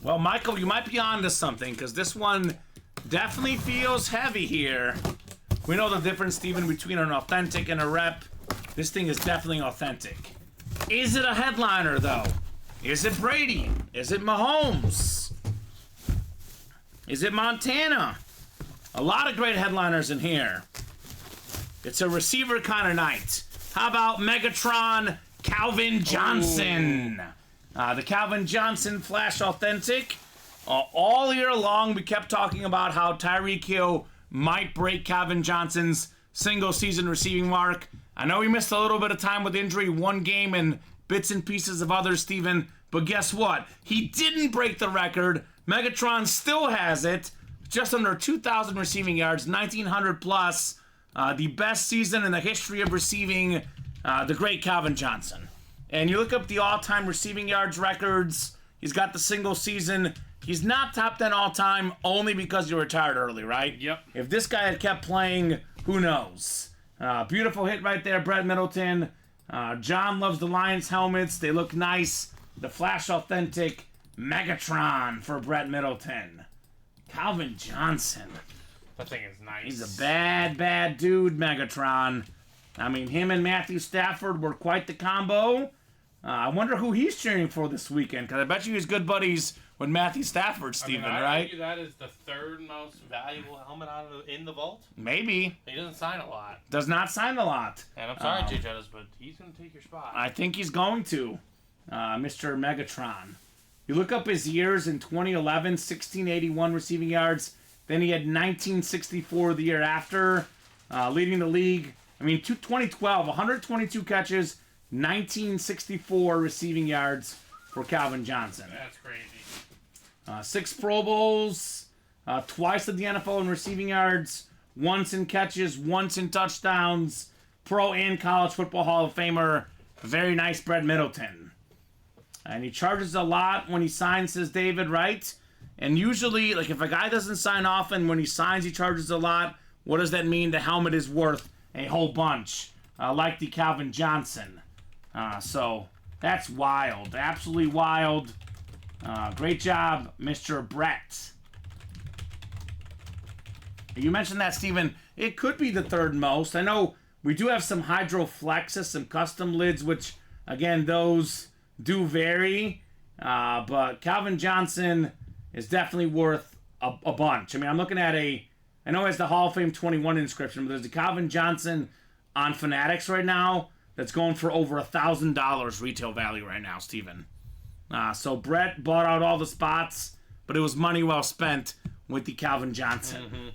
Well, Michael, you might be on to something, because this one definitely feels heavy here. We know the difference, Steven, between an authentic and a rep. This thing is definitely authentic. Is it a headliner, though? Is it Brady? Is it Mahomes? Is it Montana? A lot of great headliners in here. It's a receiver kind of night. How about Megatron Calvin Johnson? The Calvin Johnson Flash Authentic. All year long, we kept talking about how Tyreek Hill might break Calvin Johnson's single-season receiving mark. I know he missed a little bit of time with injury, one game and bits and pieces of others, Steven. But guess what? He didn't break the record. Megatron still has it. Just under 2,000 receiving yards, 1,900 plus. The best season in the history of receiving, the great Calvin Johnson. And you look up the all-time receiving yards records. He's got the single season. He's not top 10 all-time only because he retired early, right? Yep. If this guy had kept playing, who knows? Beautiful hit right there, Brett Middleton. John loves the Lions helmets. They look nice. The Flash Authentic Megatron for Brett Middleton. Calvin Johnson. That thing is nice. He's a bad, bad dude, Megatron. I mean, him and Matthew Stafford were quite the combo. I wonder who he's cheering for this weekend, because I bet you he's good buddies with Matthew Stafford, Steven, I right? argue that is the third most valuable helmet in the vault. Maybe. He doesn't sign a lot. Does not sign a lot. And I'm sorry, Jay Jettis, but he's going to take your spot. I think he's going to, Mr. Megatron. You look up his years in 2011, 1,681 receiving yards. Then he had 1,964 the year after, leading the league. I mean, 2012, 122 catches, 1,964 receiving yards for Calvin Johnson. That's crazy. 6 Pro Bowls, twice at the NFL in receiving yards, once in catches, once in touchdowns, Pro and College Football Hall of Famer. Very nice, Brett Middleton. And he charges a lot when he signs, says David, right? And usually, like, if a guy doesn't sign often, when he signs, he charges a lot. What does that mean? The helmet is worth a whole bunch, like the Calvin Johnson. So that's wild. Absolutely wild. Great job, Mr. Brett. You mentioned that, Steven. It could be the third most. I know we do have some Hydro Flexes, some custom lids, which, again, those do vary. But Calvin Johnson is definitely worth a bunch. I mean, I'm looking at I know it has the Hall of Fame 21 inscription, but there's a Calvin Johnson on Fanatics right now that's going for over $1,000 retail value right now, Steven. So Brett bought out all the spots, but it was money well spent with the Calvin Johnson.